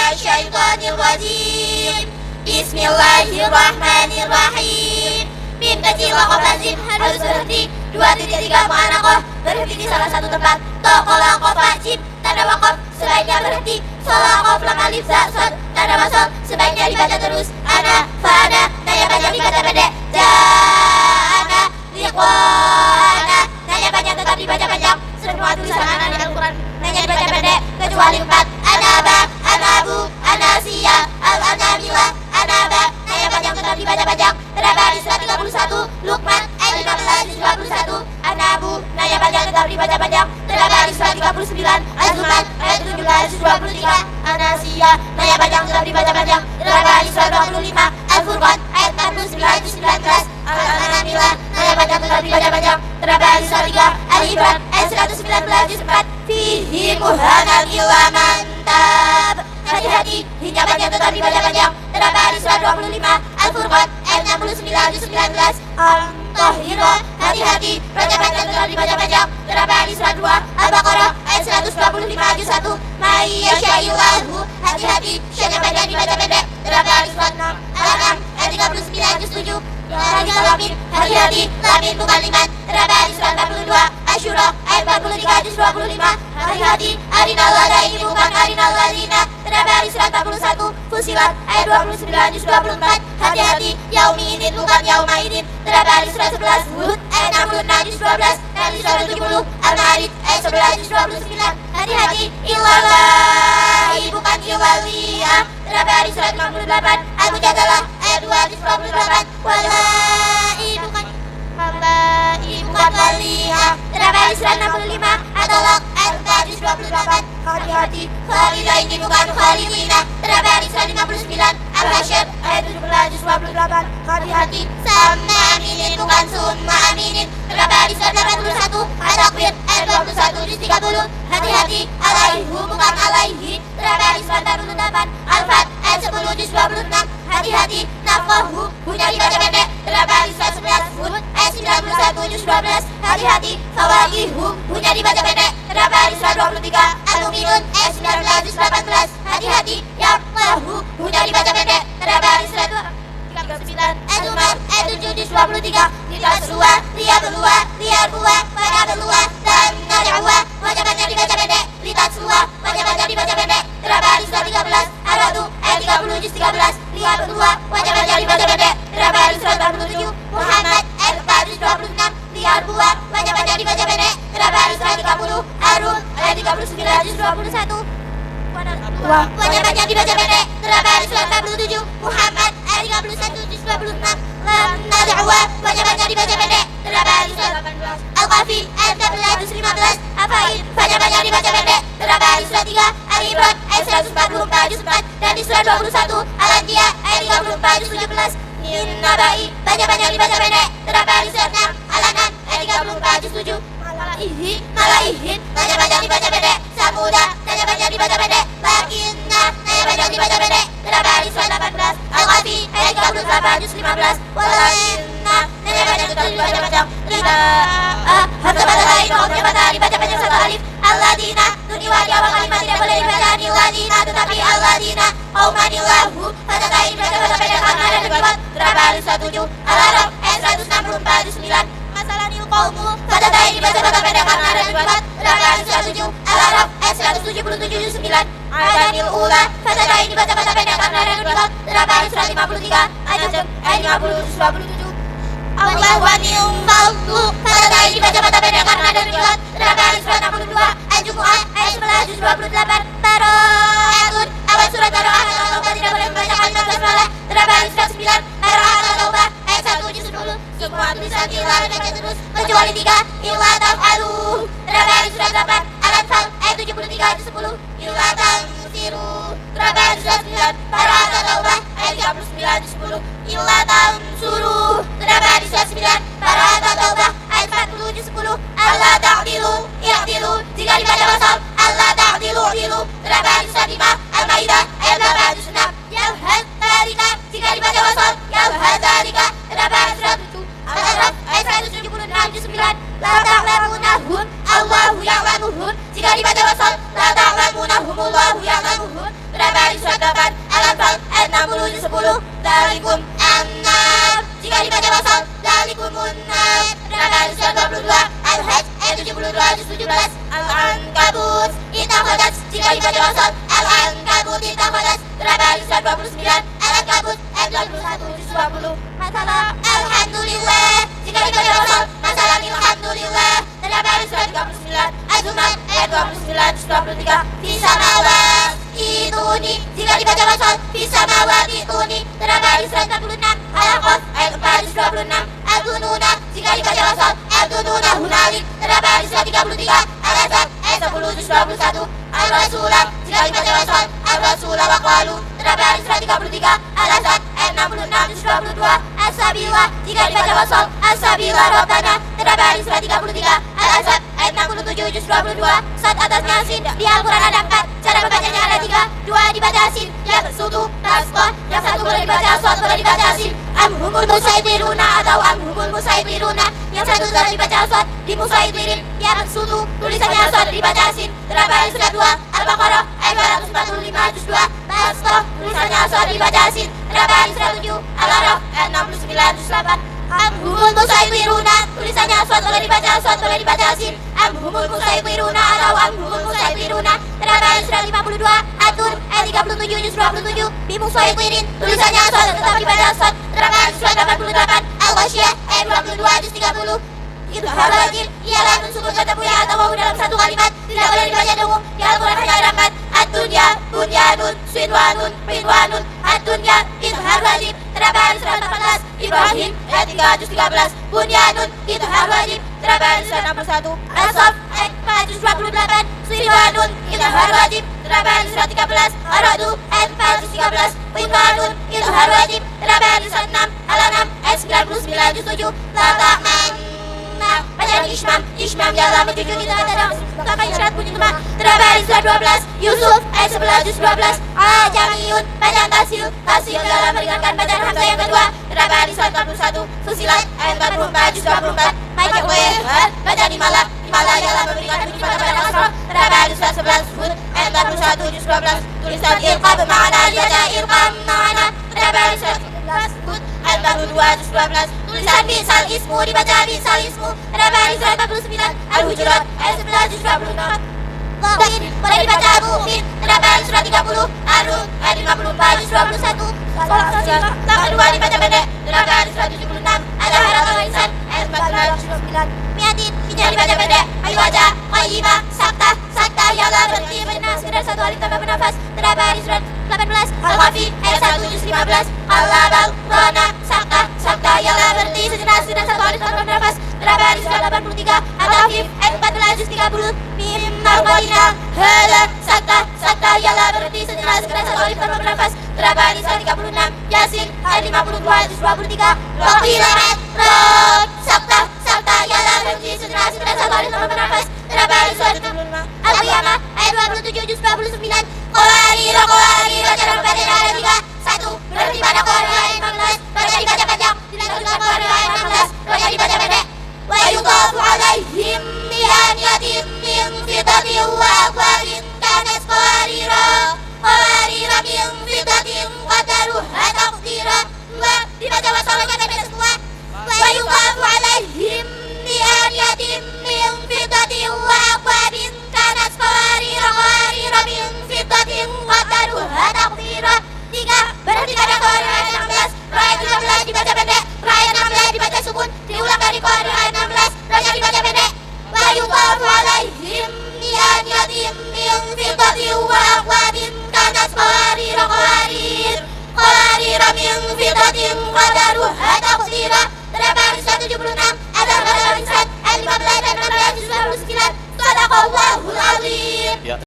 minasyaitonir rajim. Bismillahirrahmanirrahim. Mim kecil qaf lazim harus berhenti 2.3 mu'anaqah berhenti di salah satu tempat. Tokola qaf wajib tanda waqaf sebaiknya berhenti. Sholah qaf lam alif za shad tanda wasal sebaiknya dibaca terus. Ana fa ana nanya panjang dibaca pendek. Ja'ana liqa'ana nanya panjang tetap dibaca panjang. Semua tulisan ana di Al-Quran nanya dibaca pendek kecuali 4. Anaba, anabu, anasiya, al-anamila, anaba nanya panjang tetap dibaca panjang. Terabari surat 31, Luqman ayat 15-21. Anabu nanya panjang tetap dibaca panjang. Terabari surat 39, Az-Zumar ayat 17-23. Anasiya nanya panjang tetap dibaca panjang. Terabari surat 25, Al-Furqan ayat 69-19. Al-Anamila nanya panjang tetap dibaca panjang. Terabari surat 3, Al-Imran ayat 119-4. Fihi muhanan illa mantab. Hati-hati, hingga panjang tetap dibaca panjang. Terabari surat 25, Al-Furqan ayat 69-19. Al-Tahira, hati-hati, panjang panjang tetap dibaca panjang. Terabari surat 2, Al-Baqarah ayat 125-1. Mayyasha'illahu, hati-hati, panjang panjang dibaca pendek. Terabari surat 6, Al-An'am ayat 39-7. Lamin, hati-hati, lamin bukan liman. Terabari surat 42, Asyura ayat 43-25. Hati-hati, arinal ladaini bukan arinal ladina. Terabari surat 41, Fusilat ayat 29-24. Hati-hati, yaumi idin bukan yauma idin. Terabari surat 11, Hud ayat 66-12. Dan di surat 70, Al-Ma'arij ayat 11-29. Hati-hati, ilallahi bukan ilaliyah. Terabari surat 58, Al-Mujadalah ayat 2-28. Wallahi bukan Wallahi bukan waliyah. Terabari surat 65, At-Talaq ayat 4-28. Hati-hati, khalidaini bukan khalidina. Terabari surat 59, Al-Hasyr ayat 17-28. Hati-hati, sama aminin bukan summa aminin. Terabari surat 81, At-Takwir ayat 21-30. Hati-hati, alaihu bukan alaihi. Terabari surat 48, Al-Fat ayat 10-26. Hati-hati, nafkahu hunya dibaca pendek. Terabari surat 11, Hud ayat 91-12. Hati-hati, fawakihu hunya dibaca pendek. Terabari surat 23, Al-Mu'minun ayat 19-18. Hati-hati, yaqlahu hunya dibaca pendek. Terabari surat 39, Az-Zumar ayat 7-23. Litas luar, liar luar, pada berluar, dan nari'wa wajah-wajah dibaca pendek. Litas luar, wajah-wajah dibaca pendek. Terabari surat 13, Ar-Ra'd ayat 30-13. Liar luar, wajah-wajah dibaca pendek. Terabari surat 47, Muhammad ayat 4-26. Liar luar, wajah-wajah dibaca pendek. Terabari surat 30, Ar-Rum ayat 39-21. Wajah-wajah dibaca pendek. Terabari surat 47, Muhammad ayat 31-26. Nari'wa wajah-wajah dibaca pendek. Terabari surat 18, Al-Kahfi ayat 14-15. Hafain wajah-wajah dibaca pendek. Terabari surat 3, Al-Imran ayat 144-4. Dan di surat 21, Al-Anbiya ayat 34-17. Nabai wajah-wajah dibaca pendek. Terabari surat 6, Al-An'am ayat 34-7. Malaihin wajah-wajah dibaca pendek. Samuda wajah-wajah dibaca pendek. Lakinna wajah-wajah dibaca pendek. Terabari surat 18, Al-Kahfi ayat 38-15. Walainna wajah-wajah dibaca panjang. Hamzah pada lain, maksudnya pada dibaca panjang satu alif. Alladina, tuniwa di awal kalimat tidak boleh dibaca Alladina, tetapi Alladina qaumanillahu pada lain dibaca pada pendek karena ada kalimat. Terabari surat 7, Al-Araf ayat 164-9. Masalanil qaumu pada lain dibaca pada pendek karena ada kalimat. Terabari surat 7, Al-Araf ayat 177-9. Adanil ula pada lain dibaca pada pendek karena ada kalimat. Terabari surat 53, An-Najm ayat 50-27. Allah wani'um fadlu pada lain dibaca pada pendek karena ada kalimat. Terabari surat 62, Al-Jumu'ah ayat 11-28. Taro'atun awal surat Taro'ah atau Taubah tidak boleh membaca kalimat basmalah. Terabari surat 9, Taro'ah atau Taubah ayat 1-10. Semua tulisan dilarang baca terus kecuali 3, illa taf'alu. Terabari surat 8, Al-Anfal ayat 73-10. Illa tanfiru. Terabari surat 9, Taro'ah atau Taubah ayat 39-10. Illa tansuru. Terabari surat 9, Taro'ah atau Taubah ayat 40-10. Allah ta'dilu, i'dilu. Jika dibaca wasal, Allah ta'dilu, i'dilu. Terabari surat 5, Al-Maidah ayat 86. Yawhad tarika. Jika dibaca wasal, yawhad tarika. Terabari surat 7, Al-Araf ayat 176-9. La ta'lamunahum, Allahu ya'lamuhum. Jika dibaca wasal, la ta'lamunahum, Allahu ya'lamuhun. Berapa hari surat 8 Al-Anfal ayat 60 juz 10. Dzalikum an-nar. Jika dibaca wasal dzalikumun nar. Berapa hari surat 22 Al-Hajj ayat 72 juz 17. Al-Ankabut ittakhadhat. Jika dibaca wasal Al-Ankabut ittakhadhat. Berapa hari surat 29 Al-Ankabut ayat 21 juz 20. Masalah alhamdulillah. Jika dibaca wasal masalah alhamdulillah. Berapa hari surat 39 Az-Zumar ayat 29 juz 23. Fisamawat ituni. Jika dibaca wasal fisamawat ituni. Berapa hari surat 46 Al-Qaf ayat 4 juz 26. Al-Dununa. Jika dibaca wasal Al-Dununa hunalik. Berapa hari surat 33 Al-Ahzab ayat 10 juz 21. Al-Rasulah. Jika dibaca wasal Al-Rasulah wa qalu. Berapa hari surat 33 Al-Ahzab ayat 66 juz 22. As-Sabila. Jika dibaca wasal As-Sabila Rabbana. Berapa hari surat 33 Al-Ahzab ayat 67 juz 22. Saat atasnya sin di Al-Quran ada 4. Cara membacanya ada 3. 2 dibaca sin, yang sutu, tasqah. Yang 1 boleh dibaca aswad, boleh dibaca sin. Amhumul musaitiruna atau amhumul musaitiruna. Yang 1 sudah dibaca aswad, di musaitirin. Yang sutu, tulisannya aswad, dibaca sin. Berapa hari surat 2 Al-Baqarah ayat 245 juz 2. Tasqah, tulisannya aswad, dibaca sin. Berapa hari surat 7 Al-Araf ayat 69 juz 8. Amhumul musaitiruna. Tulisannya aswad, boleh dibaca aswad, boleh dibaca sin. Amhumul musaitiruna atau amhumul musaitiruna. Berapa hari surat 52 At-Tur ayat 37 juz 27. Bimusaitirin. Tulisannya aswad, tetap dibaca aswad. Berapa hari surat 88 Al-Ghasyiyah ayat 22 juz 30. Idhar wajib ialah mensukun kata buya atau wawu dalam satu kalimat. Tidak boleh dibaca dengung. Di Al-Quran hanya ada 4. Ad-dunya, bunyanun, sinwanun, pinwanun. Ad-dunya, idhar wajib. Berapa hari surat 14 Ibrahim ayat 3 juz 13. Bunyanun, idhar wajib. Berapa hari surat 61 As-Saff ayat 4 juz 28. Sinwanun, idhar wajib. Berapa hari surat 13 Ar-Ra'd ayat 4 juz 13. Pinwanun, idhar wajib. Berapa hari surat 6 Al-An'am ayat 99 juz 7. La ta'man. Bacaan Ishmam dalam menjunjung kita dalam mengungkapkan syarat bunyi gemah. Berapa hari surat 12 Yusuf ayat 11 juz 12. Jamiun bacaan Tasil dalam meringankan bacaan Hamzah yang kedua. Berapa hari surat 41 Fusilat ayat 44 juz 24. Majak bacaan Imala dalam memberikan bunyi pada bacaan Asra. Berapa hari surat 11 Hud ayat 41 juz 12. Tulisan ilqa bermakna dibaca ilqa ma'ana. Berapa hari surat 11 Hud ayat 42 juz 12. Tulisan bisal ismu dibaca bisal ismu. Berapa hari surat 49 Al-Hujurat ayat 11 juz 24. Mu'min boleh dibaca Mu'min. Berapa hari surat 30 Ar-Rum ayat 54 juz 21. Tak kedua dibaca pendek. Berapa hari surat 76 Al-Ahqaf al-Insan ayat 14 juz 29. Miatin ini dibaca pendek. Ayu aja qayyimah sakta ialah berhenti benar sekedar satu alif tanpa bernafas. Berapa hari surat 18 Al-Ghafi ayat 1 juz 15. Al-Labal rona sakta ialah berhenti sejenak sekedar satu alif tanpa bernafas. Berapa hari surat 83 Al-Tahfif ayat 14 juz 30. Mimmal qalina hala sakta ialah berhenti sejenak sekedar satu alif tanpa bernafas. Berapa hari surat 36 Yasin ayat 52 juz 23. Waqilamat rod sakta ialah berhenti sejenak sekedar satu alif tanpa bernafas. Berapa hari surat 75 Al-Qiyamah ayat 27 juz 29. Qawarira cara membacanya ada 3. 1. Berhenti pada qawarira ayat 15. Baca dibaca panjang. Dilanjutkan qawarira ayat 16. Baca dibaca pendek. Wa yutafu alaihim bi aniyatin min fitatin wa aqwarin